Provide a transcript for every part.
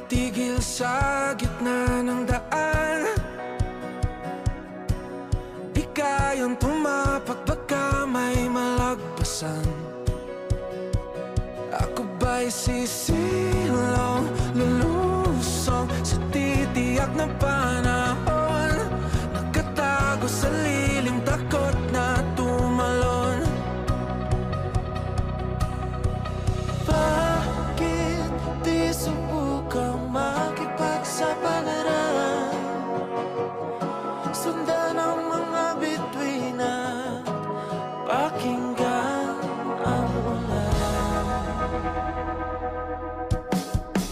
titigil sa gitna ng daan. Di kayang tumapak baka may malagpasan. Ako ba'y sisilong, lulusong sa titiyak na panahon? Nakatago sa lilim, takot na tumalon. Bakit di subukang makipagsapalaran? Sundan ang mga bituin na pakinggan ang ulan.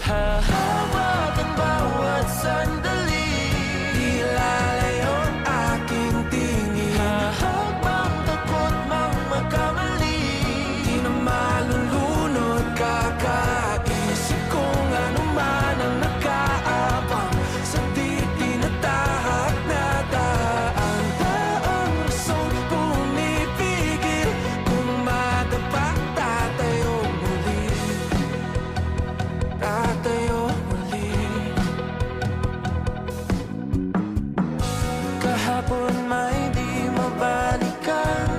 Hahawakan bawat sandali, di lalayo aking tingin. Hahabang takot mang magkamali, di na malulunod. Kakaisip kung ano man ang nakaabang sa di tinatahak na daan. Daang rasong pumipigil, kung madapat tatayo muli, tatayo muli. Kahapon may di mabalikan,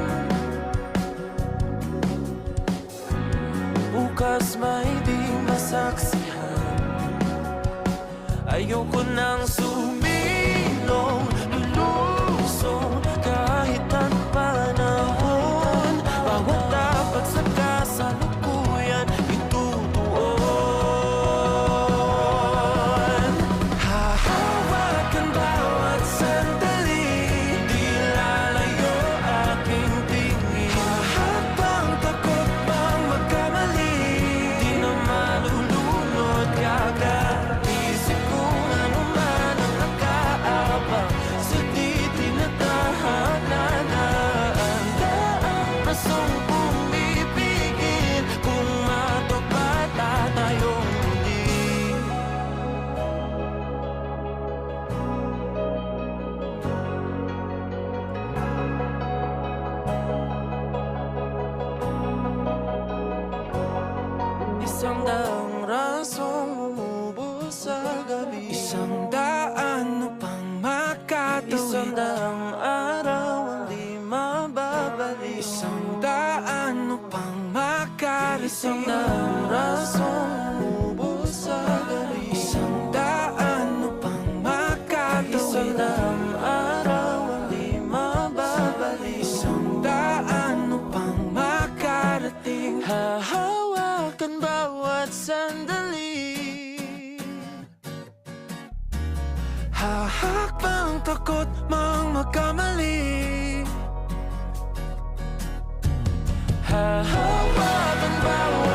bukas may di masaksihan. Ayoko nang sumilong, lulusong kahit anong panahon. Bawat dapat sa kasalukuyan itutuon. Hahawakan bawat sandali, di lalayo aking tingin. Hahabang takot mang magkamali, di na malulunod. Kakaisip kung ano man ang nakaabang sa di tinatahak na daan. Daang rasong pumipigil, kung matapat tatayong muli. Isang daang rasong umubos sa gabi, isang daan upang makatawid, isang daang araw ang di mababalik, isang daan upang makarating, isang daang rasong umubos sa gabi, isang daan upang makatawid, isang daang araw ang di mababalik, isang daan upang makarating. Hahawakan bawat sandali, hahakbang takot mang magkamali. Hahawakan bawat